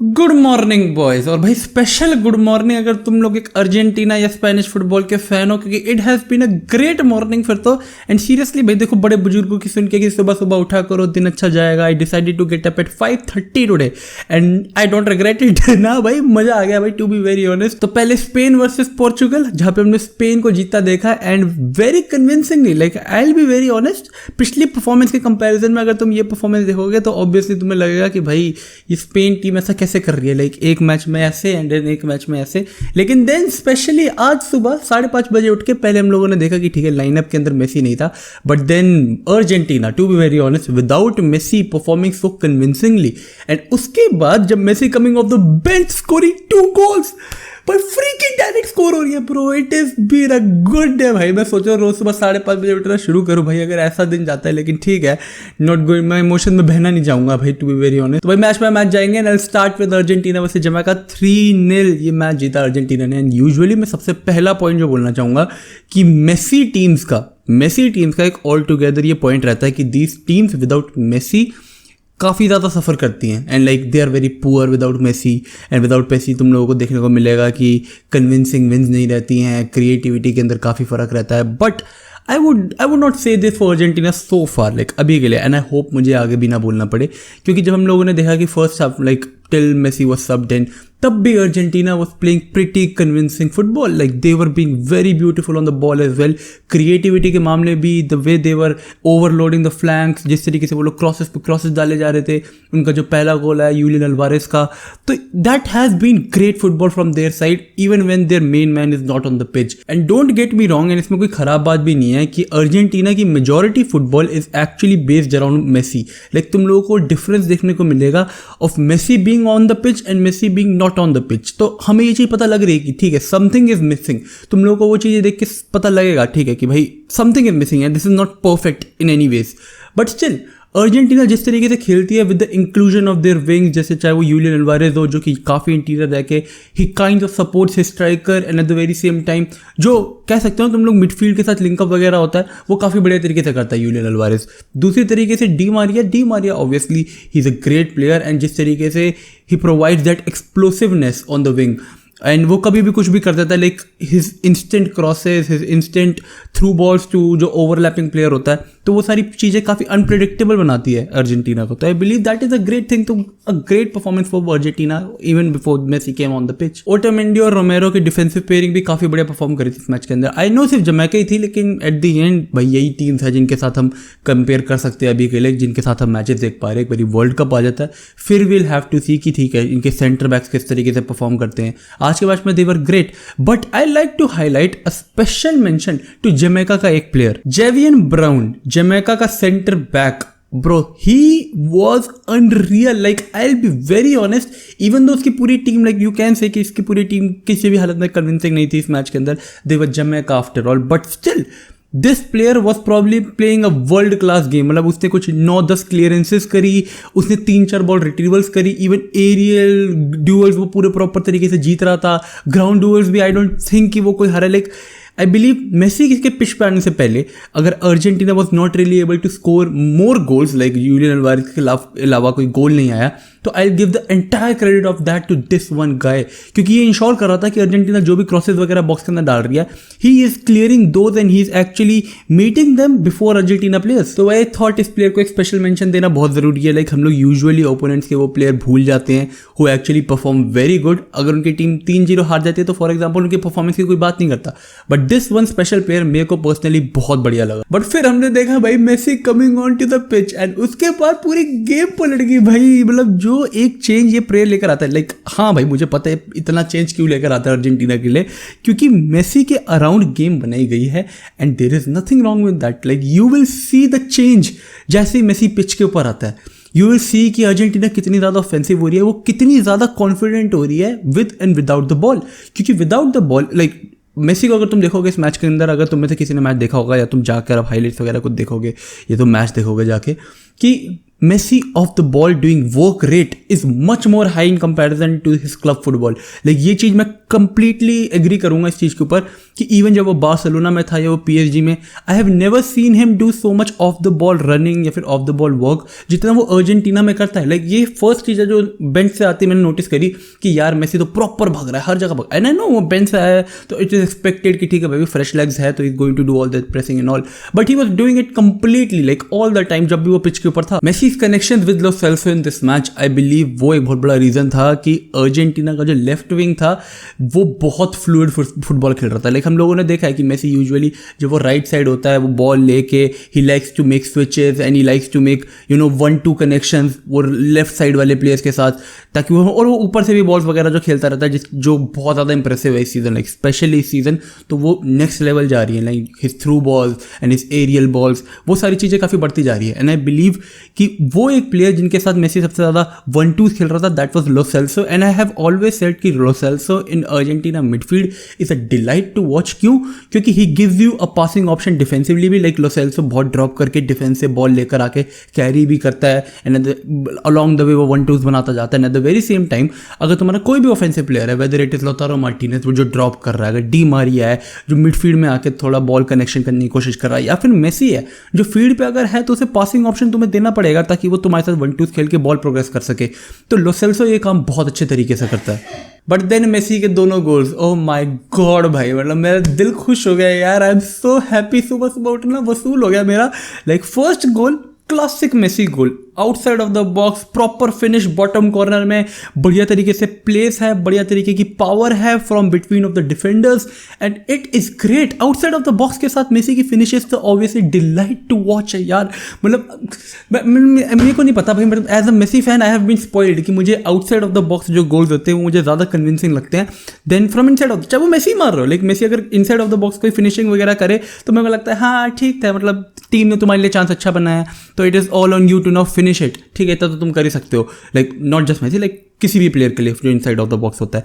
Good morning boys. और भाई special good morning अगर तुम लोग एक अर्जेंटीना या स्पेनिश फुटबॉल के फैन हो, क्योंकि it has been a great morning फिर तो। एंड सीरियसली भाई देखो, बड़े बुजुर्गों की सुन के कि सुबह सुबह उठा करो दिन अच्छा जाएगा। I decided to get up at 5:30 today and I don't regret it ना भाई, मजा आ गया भाई, टू बी वेरी ऑनेस्ट। तो पहले स्पेन वर्सेस पोर्चुगल, जहां पे हमने स्पेन को जीता देखा and very convincingly. Like I will be very honest, पिछली परफॉर्मेंस के कंपैरिजन में अगर तुम ये परफॉर्मेंस देखोगे तो ऑब्वियसली तुम्हें लगेगा कि भाई ये स्पेन टीम ऐसा कैसे कर रही है, लाइक एक मैच में ऐसे एंड देन एक मैच में ऐसे। लेकिन देन स्पेशली आज सुबह 5:30 बजे उठ के पहले हम लोगों ने देखा कि ठीक है लाइनअप के अंदर मेसी नहीं था, but then Argentina, to be very honest, without Messi performing so convincingly. And उसके बाद जब Messi coming off the bench scoring 2 goals, पर फ्रीकिंग डायरेक्ट स्कोर हो रही है bro, it is been a good day भाई। मैं सोच रहा हूँ रोज सुबह 5:30 बजे उठना शुरू करूँ भाई, अगर ऐसा दिन जाता है। लेकिन ठीक है, नॉट गोइंग, मैं इमोशन में बहना नहीं चाहूंगा भाई, टू बी वेरी ऑनेस्ट। तो भाई मैच बाय मैच जाएंगे and I will start with Argentina versus Jamaica. 3-0 ये मैच जीता अर्जेंटीना ने। एंड यूजुअली मैं सबसे पहला पॉइंट जो बोलना चाहूंगा कि मेसी टीम्स का एक ऑल टुगेदर ये पॉइंट रहता है कि दीज टीम्स विदाउट मेसी काफ़ी ज़्यादा सफ़र करती हैं and like they are very poor without Messi. And without Messi तुम लोगों को देखने को मिलेगा कि कन्विंसिंग विंस नहीं रहती हैं, क्रिएटिविटी के अंदर काफ़ी फ़र्क रहता है। बट आई वुड नॉट से this for Argentina so far, like अभी के लिए। एंड आई होप मुझे आगे भी ना बोलना पड़े, क्योंकि जब हम लोगों ने देखा कि first half like till Messi was subbed in, तब भी Argentina was playing pretty convincing football. Like they were being very beautiful on the ball as well. Creativity के मामले भी, the way they were overloading the flanks, जिस तरीके से वो लोग क्रॉसेस पे क्रॉसेस डाले जा रहे थे। उनका जो पहला गोल है यूलियन अल्वारेस का, तो that has been great football from their side even when their main man is not on the pitch. And don't get me wrong, and इसमें कोई खराब बात भी नहीं है कि अर्जेंटीना की majority football is actually based around Messi. Like तुम लोगों को डिफरेंस देखने को मिलेगा of Messi being on the pitch and Messi being not on the pitch. तो हमें ये चीज पता लग रही है कि ठीक है समथिंग इज मिसिंग। तुम लोगों को वो चीजें देख के पता लगेगा ठीक है कि भाई something is missing and this is not perfect in any ways. But still Argentina जिस तरीके से खेलती है with the inclusion of their wings, जैसे चाहे वो यूलियन अल्वारेज हो जो कि काफ़ी इंटीरियर रह के ही kind of supports his striker, and at the very same time जो कह सकते हो तुम लोग मिडफील्ड के साथ लिंकअप वगैरह होता है वो काफ़ी बढ़िया तरीके से करता है यूलियन अल्वारेज। दूसरी तरीके से डी मारिया obviously he is a great player, and जिस तरीके से he provides that explosiveness on the wing, and वो कभी भी कुछ भी कर देता है। Like his instant crosses, his instant through balls to जो ओवरलैपिंग प्लेयर होता है, तो वो सारी चीज़ें काफ़ी अनप्रेडिक्टेबल बनाती है अर्जेंटीना को। तो I believe that is a great thing, तो a great performance for Argentina even before Messi came on the pitch. Otamendi और रोमेरो की डिफेंसिव पेयरिंग भी काफ़ी बढ़िया परफॉर्म करी थी इस मैच के अंदर। आई नो सिर्फ जमैका ही थी, लेकिन एट द एंड भाई यही टीम्स है जिनके साथ हम कंपेयर कर सकते हैं अभी के लिए, जिनके साथ हम मैचेस देख पा रहे हैं। एक बारी वर्ल्ड कप आ जाता है फिर विल हैव टू सी कि ठीक है इनके सेंटर बैक्स किस तरीके से परफॉर्म करते हैं। आज के मैच में they were great, but I like to highlight a special mention to Jamaica का एक प्लेयर, जेवियन ब्राउन, जमैका का centre back. Bro, he was unreal. Like, I'll be very honest, even though उसकी पूरी team, like you can say कि इसकी पूरी team किसी भी हालत में कन्विंसिंग नहीं थी इस मैच के अंदर, they were Jamaica after all, but still this player was probably playing a world class game. मतलब उसने कुछ 9-10 क्लियरेंसेस करी, उसने 3-4 बॉल रिट्रीवल्स करी, इवन एरियल ड्यूअल्स वो पूरे प्रॉपर तरीके से जीत रहा था। ग्राउंड ड्यूअल्स भी आई डोंट थिंक कि वो कोई हरा। लाइक आई बिलीव मेसी के पिच पे आने से पहले अगर Argentina was not really able to score more goals, like Julian Alvarez के अलावा कोई गोल नहीं आया, तो I give the entire credit of that to this one guy, क्योंकि ये इंश्योर कर रहा था कि अर्जेंटीना जो भी क्रॉसेस वगैरह बॉक्स के अंदर डाल रही है he is clearing those and he is actually meeting them before Argentina players. तो आई थॉट इस प्लेयर को एक स्पेशल मेंशन देना बहुत जरूरी है। लाइक हम लोग यूजुअली ओपोनेंट्स के वो प्लेयर भूल जाते हैं who actually perform very good. अगर उनकी टीम 3-0 हार जाती है तो फॉर एग्जाम्पल उनकी परफॉर्मेंस की कोई बात नहीं करता, but this one special player मेरे को पर्सनली बहुत बढ़िया लगा। बट फिर हमने देखा भाई Messi coming on to the pitch and उसके बाद पूरी गेम पलट गई भाई। मतलब जो एक चेंज ये प्लेयर लेकर आता है, लाइक हाँ भाई मुझे पता है इतना चेंज क्यों लेकर आता है अर्जेंटीना के लिए, क्योंकि मेसी के अराउंड गेम बनाई गई है and there is nothing wrong with that. Like you will see the change जैसे ही मेसी पिच के ऊपर आता है। यू विल सी कि अर्जेंटीना कितनी ज़्यादा ऑफेंसिव हो रही है, वो कितनी ज़्यादा कॉन्फिडेंट हो रही है with and without the ball. क्योंकि without the ball like Messi को अगर तुम देखोगे इस मैच के अंदर, अगर तुम में से किसी ने मैच देखा होगा या तुम जाकर अब हाईलाइट्स वगैरह कुछ देखोगे या तुम मैच देखोगे जाके, कि Messi off the ball doing work rate is much more high in comparison to his club football. Like ये चीज़ मैं कंप्लीटली एग्री करूंगा इस चीज़ के ऊपर कि इवन जब वो बार्सिलोना में था या वो PSG में, I have never seen him do so much of the ball running या फिर ऑफ द बॉल वर्क जितना वो अर्जेंटीना में करता है। लाइक ये फर्स्ट चीज़ है जो बेंच से आती मैंने नोटिस करी कि यार मेसी तो प्रॉपर भाग रहा है हर जगह भाग, एंड आई नो वो बेंच से आया है तो इट इज एक्सपेक्टेड कि ठीक है भाई फ्रेश लेग्स है तो is going to do all that pressing and all, but he was doing it completely like all the time जब भी वो पिच के ऊपर था। Messi's connection with Lo Celso in this match, I believe वो एक बहुत बड़ा रीजन था कि अर्जेंटीना का जो लेफ्ट विंग था वो बहुत फ्लूइड फुटबॉल खेल रहा था। लाइक हम लोगों ने देखा है कि मेसी यूजुअली जब वो राइट साइड होता है वो बॉल लेके ही likes to make switches and he likes to make 1-2 connections वो लेफ्ट साइड वाले प्लेयर्स के साथ, ताकि वो और वो ऊपर से भी बॉल्स वगैरह जो खेलता रहता है जो बहुत ज़्यादा इंप्रेसिव है इस सीजन, लाइक स्पेशली इस सीजन तो वो नेक्स्ट लेवल जा रही है। Like his through balls and his aerial balls वो सारी चीज़ें काफ़ी बढ़ती जा रही है। एंड आई बिलीव कि वो एक प्लेयर जिनके साथ मेसी सबसे ज़्यादा 1-2 खेल रहा था that was Lo Celso, and I have always said कि Lo Celso in Argentina midfield is a delight to watch. क्यों? क्योंकि he gives you a passing option defensively भी, लाइक लो सेल्सो बहुत ड्रॉप करके डिफेंस से ball लेकर आके carry भी करता है एंड अलॉन्ग द वे वो 1-2s बनाता जाता है। Eight the very same time अगर तुम्हारा कोई भी ऑफेंसिव प्लेयर है वेदर इट इज लोतारो मार्टिनेज वो जो ड्रॉप कर रहा है, अगर डी मारिया है जो मिडफील्ड में आके थोड़ा बॉल कनेक्शन करने की कोशिश कर रहा है, या फिर मेसी है जो फील्ड पे अगर है तो उसे पासिंग ऑप्शन तुम्हें देना पड़ेगा ताकि वो तुम्हारे साथ 1-2 खेल के बॉल प्रोग्रेस कर सके। तो लो सेल्सो ये काम बहुत अच्छे तरीके से करता है। बट देन मेसी के दोनों गोल्स, ओह माय गॉड भाई, मतलब मेरा दिल खुश हो गया यार, आई एम सो हैप्पी, सुबह सुबह उठना वसूल हो गया मेरा। Like first goal classic Messi goal, outside of the box, proper finish bottom corner में, बढ़िया तरीके से प्लेस है, बढ़िया तरीके की पावर है from between of the defenders and it is great. Outside of the box के साथ मेसी की फिनिशेस तो ऑब्वियसली डिलाइट टू वॉच है यार। मतलब मेरे को नहीं पता भाई, मतलब as a Messi fan I have been spoiled कि मुझे आउटसाइड ऑफ द बॉक्स जो गोल्स होते हैं वो मुझे ज़्यादा कन्विंसिंग लगते हैं देन फ्रॉम इनसाइड ऑफ, चाहे वो मेसी मार रहे हो। लाइक मेसी अगर इनसाइड ऑफ द बॉक्स कोई फिनिशिंग वगैरह करे तो मेरे को लगता है हाँ ठीक है, मतलब टीम ने तुम्हारे लिए चांस अच्छा बनाया तो it is all on you to now finish it, ठीक है तो तुम कर ही सकते हो। Like not just Messi, like किसी भी प्लेयर के लिए जो इनसाइड ऑफ द बॉक्स होता है।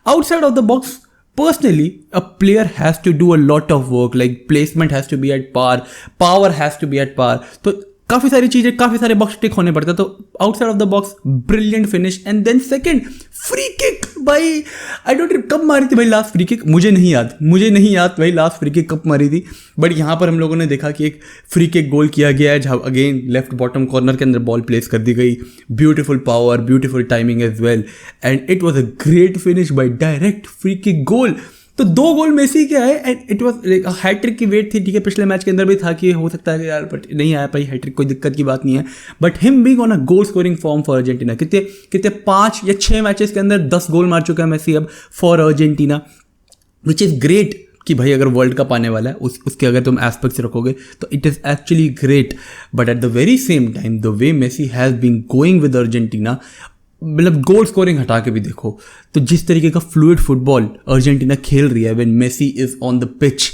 Outside of the box personally a player has to do a lot of work, like placement has to be at par, power has to be at par, तो काफ़ी सारी चीज़ें, काफ़ी सारे box टिक होने पड़ते हैं। तो outside of the box brilliant finish and then second free kick भाई, आई डोंट नो कब मारी थी भाई लास्ट फ्री किक, मुझे नहीं याद भाई लास्ट फ्री किक कब मारी थी, बट यहाँ पर हम लोगों ने देखा कि एक फ्री किक गोल किया गया है जहाँ अगेन लेफ्ट बॉटम कॉर्नर के अंदर बॉल प्लेस कर दी गई, beautiful power, beautiful timing as well and it was a great finish by direct free kick goal. तो 2 गोल मेसी के आए एंड इट वाज हैट्रिक की वेट थी, ठीक है पिछले मैच के अंदर भी था कि हो सकता है कि यार बट नहीं आया भाई हैट्रिक, कोई दिक्कत की बात नहीं है, but him being on a goal scoring form for Argentina, कितने 5 या 6 मैचेस के अंदर 10 गोल मार चुका है मेसी अब for Argentina, which is great कि भाई अगर वर्ल्ड कप आने वाला है उसके अगर तुम एस्पेक्ट्स रखोगे तो it is actually great. But at the very same time the way Messi has been going with Argentina, मतलब गोल स्कोरिंग हटा के भी देखो तो जिस तरीके का फ्लूइड फुटबॉल अर्जेंटीना खेल रही है when Messi is on the pitch,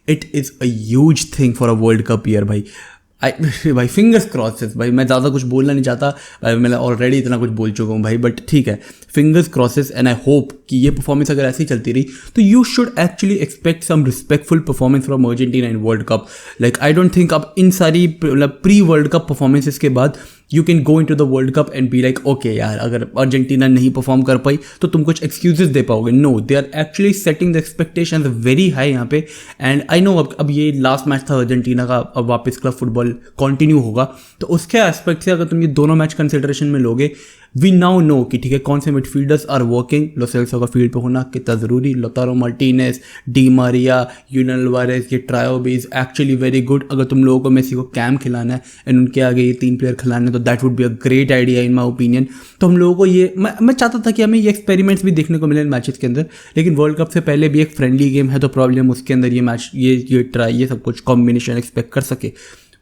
it is a huge thing for a World Cup year भाई। भाई फिंगर्स क्रॉसेस भाई, मैं ज़्यादा कुछ बोलना नहीं चाहता भाई, मैं ऑलरेडी इतना कुछ बोल चुका हूँ भाई, बट ठीक है fingers crosses and I hope कि ये परफॉर्मेंस अगर ऐसी चलती रही तो you should actually expect some respectful performance from Argentina in World Cup. Like I don't think अब इन सारी मतलब प्री वर्ल्ड कप परफॉर्मेंसेस के बाद you can go into the World Cup and be like okay यार अगर Argentina नहीं perform कर पाई तो तुम कुछ एक्सक्यूजेस दे पाओगे। No, they are actually setting the expectations very high यहाँ पे एंड आई नो अब ये लास्ट मैच था अर्जेंटीना का, अब वापस क्लब फुटबॉल कंटिन्यू होगा तो उसके एस्पेक्ट से अगर तुम ये दोनों मैच कंसिडरेशन में लोगे वी नाउ नो कि ठीक है कौन से midfielders are working, Lo Celso का फील्ड पे होना कितना ज़रूरी, लोतारो मार्टिनेज, डी मारिया, यूनल वारेस, ये ट्रायो भी इज़ एक्चुअली वेरी गुड। अगर तुम लोगों को मेसी को कैम खिलाना है एंड उनके आगे ये 3 प्लेयर खिलाने तो that would be a great idea in my opinion. तो हम लोगों को ये मैं चाहता था कि हमें ये एक्सपेरिमेंट्स भी देखने को मिले मैचेस के अंदर, लेकिन वर्ल्ड कप से पहले भी एक फ्रेंडली गेम है तो प्रॉब्लम उसके अंदर ये मैच ये ट्राई ये सब कुछ कॉम्बिनेशन एक्सपेक्ट कर सके,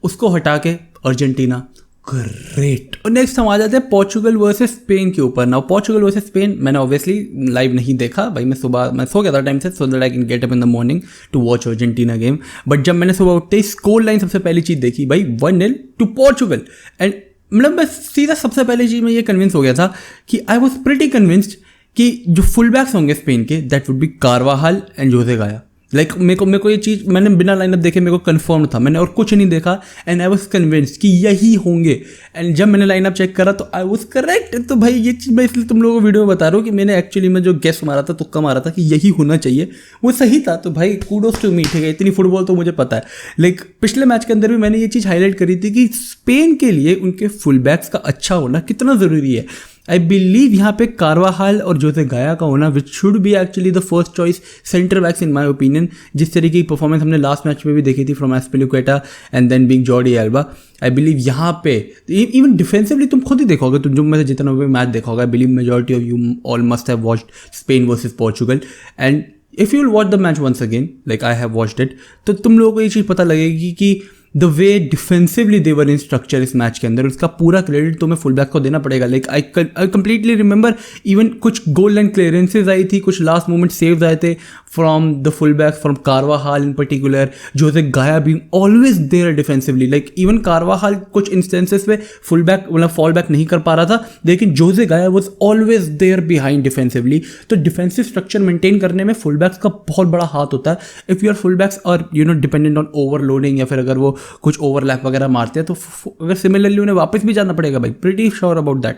उसको हटा के अर्जेंटीना ग्रेट। और नेक्स्ट हम आ जाते हैं पोर्चुगल वर्सेस स्पेन के ऊपर। नाउ पोर्चुगल वर्सेस स्पेन मैंने ऑब्वियसली लाइव नहीं देखा भाई, मैं सो गया था टाइम से, so that I can get up in the morning to watch Argentina game. But जब मैंने सुबह उठते ही स्कोर लाइन सबसे पहली चीज़ देखी भाई 1-0 टू पोर्चुगल एंड मतलब मैं सीधा सबसे पहले चीज़ में ये कन्विंस हो गया था कि आई वॉज प्रिटी कन्विंस्ड कि जो फुल बैक्स होंगे स्पेन के that would be Carvajal and Jose Gaya. मेरे को ये चीज़ मैंने बिना लाइनअप देखे मेरे को कंफर्म था, मैंने और कुछ नहीं देखा एंड आई वाज कन्विंस्ड कि यही होंगे। एंड जब मैंने लाइनअप चेक करा तो आई वाज करेक्ट। तो भाई ये चीज़ मैं इसलिए तुम लोगों को वीडियो में बता रहा हूँ कि मैंने एक्चुअली में जो गेस मारा था, तुक्का मारा था कि यही होना चाहिए, वो सही था। तो भाई कूडोस टू मी, ठीक है, इतनी फुटबॉल तो मुझे पता है। लाइक पिछले मैच के अंदर भी मैंने ये चीज़ हाईलाइट करी थी कि स्पेन के लिए उनके फुल बैक्स का अच्छा होना कितना ज़रूरी है। आई बिलीव यहाँ पे कार्वाहाल और जोसे गाया का होना which should be actually the first choice centre backs in my opinion. जिस तरीके की परफॉर्मेंस हमने लास्ट मैच में भी देखी थी from Azpilicueta and then big Jordi Alba, I believe यहाँ पे इवन डिफेंसिवली तुम खुद ही देखोगे, तुम जो मैं जितना भी मैच देखोगे, I believe majority of you all must have watched Spain versus Portugal and if you will watch the match once again like I have watched it, तो तुम लोगों को ये चीज़ पता लगेगी कि the way defensively they were in structure इस मैच के अंदर, उसका पूरा क्रेडिट तुम्हें फुल बैक को देना पड़ेगा। Like I completely remember even कुछ गोल लाइन क्लियरेंसेज आई थी, कुछ लास्ट मोमेंट सेव्स आए थे from the full back, from Carvajal in particular, Jose Gaya being always there defensively. Like even Carvajal कुछ इंस्टेंसेस पे फुल बैक मतलब fall back नहीं कर पा रहा था, लेकिन Jose Gaya was always there behind defensively. तो डिफेंसिव स्ट्रक्चर मेंटेन करने में फुल बैक्स का बहुत बड़ा हाथ होता है। If your full backs are dependent on overloading या फिर अगर वो कुछ ओवरलैप वगैरह मारते हैं तो अगर सिमिलरली उन्हें वापस भी जाना पड़ेगा भाई, प्रीटी श्योर अबाउट दैट।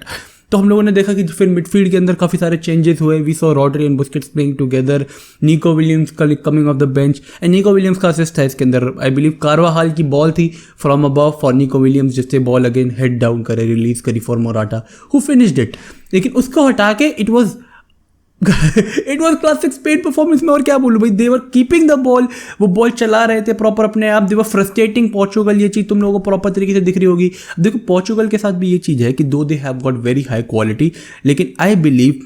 तो हम लोगों ने देखा कि फिर मिडफील्ड के अंदर काफ़ी सारे चेंजेस हुए। We saw Rodri and Busquets playing together, Nico Williams coming off the bench and Nico Williams का असिस्ट था इसके अंदर। आई बिलीव कार्वाहाल की बॉल थी from above for Nico Williams, जिससे बॉल अगेन हेड डाउन करे, release करी for Morata who finished it. लेकिन उसको हटा के it was classic Spain performance में। और क्या बोलूं भाई, they were keeping the ball, वो बॉल चला रहे थे प्रॉपर अपने आप, दे वर फ्रस्ट्रेटिंग पोर्चुगल। ये चीज़ तुम लोगों को प्रॉपर तरीके से दिख रही होगी। देखो पोर्चुगल के साथ भी ये चीज़ है कि दो they have got very high quality, लेकिन आई बिलीव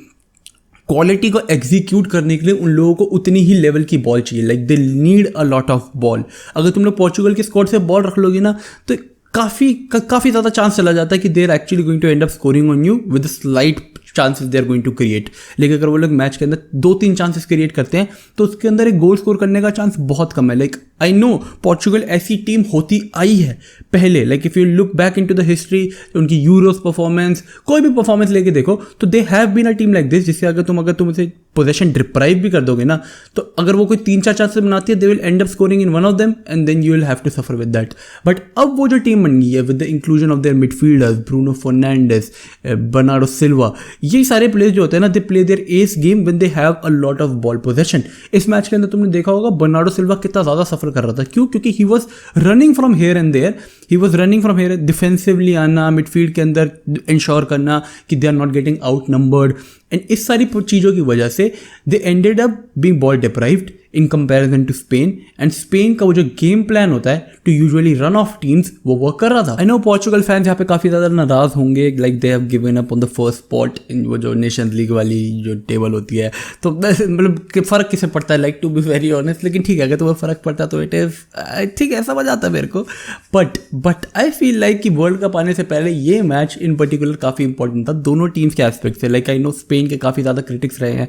क्वालिटी को एग्जीक्यूट करने के लिए उन लोगों को उतनी ही लेवल की बॉल चाहिए। Like they need a lot of ball. अगर तुम लोग पोर्चुगल के स्क्वाड से बॉल रख लोगे ना तो काफ़ी ज़्यादा चांस चला जाता है कि they are actually going to end up scoring on you with slight chances they are going to create. लेकिन अगर वो लोग मैच के अंदर 2-3 चांसेस क्रिएट करते हैं तो उसके अंदर एक गोल स्कोर करने का चांस बहुत कम है। लाइक आई नो पोर्चुगल ऐसी टीम होती आई है पहले। Like if you look back into the history, उनकी यूरोस परफॉर्मेंस, कोई भी परफॉर्मेंस लेके देखो तो they have been a team like this, जिससे अगर तुम उसे पोजेशन डिप्राइव भी कर दोगे ना, तो अगर वो कोई 3-4 चांसेस बनाती है, they will end up scoring in one of them and then you will have to suffer with that. But अब वो जो टीम बन गई है with the inclusion of their midfielders, Bruno Fernandes, Bernardo Silva, ये सारे प्लेयर्स जो होते हैं ना, they play their ace game when they have a lot of ball possession. इस मैच के अंदर तुमने देखा होगा बर्नार्डो सिल्वा कितना ज़्यादा सफर कर रहा था। क्यों? क्योंकि he was running from here and there, he was running from here, defensively आना, मिडफील्ड के अंदर इंश्योर करना कि they are not getting outnumbered, and इस सारी चीज़ों की वजह से they ended up being ball deprived in comparison to Spain. And Spain का वो जो गेम प्लान होता है to usually run off teams, वो वर्क कर रहा था। आई नो पोर्चुगल फैंस यहाँ पे काफ़ी ज़्यादा नाराज होंगे, like they have given up on the first spot in वो जो नेशंस लीग वाली जो टेबल होती है। तो मतलब फ़र्क किसे पड़ता है, like to be very honest. लेकिन ठीक है, अगर तुम्हें फ़र्क पड़ता है तो इट इज़ ठीक है, समझ आता है मेरे को। बट आई फील लाइक कि वर्ल्ड कप आने से पहले ये मैच इन पर्टिकुलर काफ़ी इंपॉर्टेंट था दोनों टीम्स के एस्पेक्ट से। लाइक आई नो स्पेन के काफ़ी ज़्यादा क्रिटिक्स रहे हैं,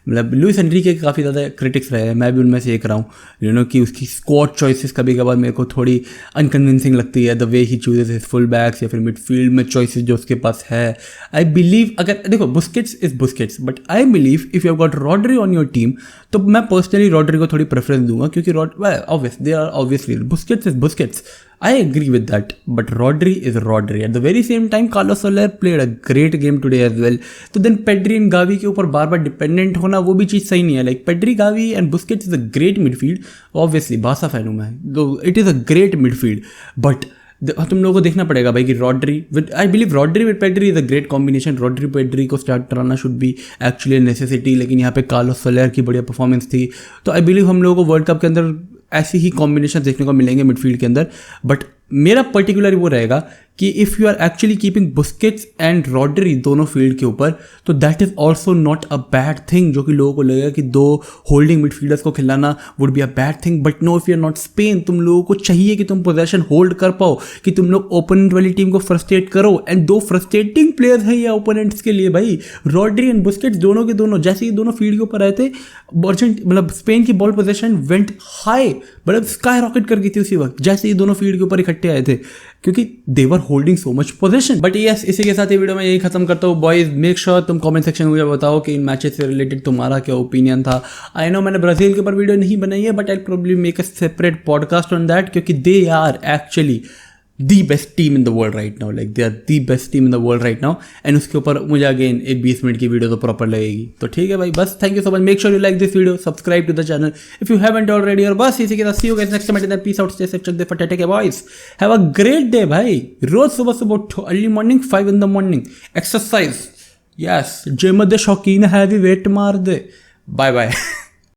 मतलब लुइस एनरिके के काफ़ी ज़्यादा क्रिटिक्स रहे हैं, मैं भी उनमें से एक रहा हूँ। कि उसकी स्क्वाड चॉइसेस कभी कभार मेरे को थोड़ी अनकन्विंसिंग लगती है, the way he chooses his full backs या फिर मिडफील्ड में चॉइसेस जो उसके पास है। आई बिलीव अगर देखो Busquets is Busquets, but I believe if you have got Rodri on your team तो मैं पर्सनली रॉड्री को थोड़ी प्रेफरेंस दूंगा, क्योंकि obviously Busquets is Busquets. I agree with that, but Rodri is Rodri. At the very same time, Carlos Soler played a great game today as well. तो then Pedri and Gavi के ऊपर बार बार dependent होना वो भी चीज़ सही नहीं है। Like Pedri, Gavi and Busquets is a great midfield. Obviously, बासा फैन हूँ मैं, it is a great midfield. But तुम लोगों को देखना पड़ेगा भाई कि Rodri with, I believe Rodri with Pedri is a great combination. Rodri Pedri को स्टार्ट कराना शुड बी एक्चुअली नेसेसिटी, लेकिन यहाँ पे कार्लोस सोलर की बढ़िया परफॉर्मेंस थी। तो आई बिलीव हम लोगों को वर्ल्ड कप के अंदर ऐसी ही कॉम्बिनेशन देखने को मिलेंगे मिडफील्ड के अंदर। बट मेरा पर्टिकुलर वो रहेगा कि if you are actually keeping Busquets and Rodri दोनों फील्ड के ऊपर, तो that is also not a bad thing. जो कि लोगों को लगेगा कि दो होल्डिंग मिडफील्डर्स को खिलाना would be a bad thing, but no, if you are not Spain, तुम लोगों को चाहिए कि तुम पोजेशन होल्ड कर पाओ, कि तुम लोग ओपोनेंट वाली टीम को फ्रस्ट्रेट करो। एंड दो फ्रस्ट्रेटिंग प्लेयर्स हैं ये ओपोनेंट्स के लिए भाई, रॉड्री एंड बुस्केट्स दोनों के दोनों। जैसे ही दोनों फील्ड के ऊपर आए थे, मतलब स्पेन की बॉल पोजेशन वेंट हाई, मतलब स्काई रॉकेट कर गई थी उसी वक्त जैसे ही दोनों फील्ड के ऊपर इकट्ठे आए थे, क्योंकि they were holding so much position. But yes, इसी के साथ ये वीडियो मैं यही खत्म करता हूँ। बॉयज मेक श्योर तुम कमेंट सेक्शन में मुझे बताओ कि इन मैचेस से रिलेटेड तुम्हारा क्या ओपिनियन था। आई नो मैंने ब्राजील के ऊपर वीडियो नहीं बनाई है, but I probably make a separate podcast on that, क्योंकि they are actually the best team in the world right now, like they are the best team in the world right now. And उसके ऊपर मुझे again एक 20 minute की video तो proper लगेगी। तो ठीक है भाई, बस thank you so much. Make sure you like this video, subscribe to the channel if you haven't already. और बस इसी के साथ see you guys next time, peace out, stay safe, चक दे फटे tech boys, have a great day भाई। रोज सुबह सुबह उठो, early morning 5 in the morning, exercise, yes gym दे शौकीन हैवी वेट मार दे। Bye bye.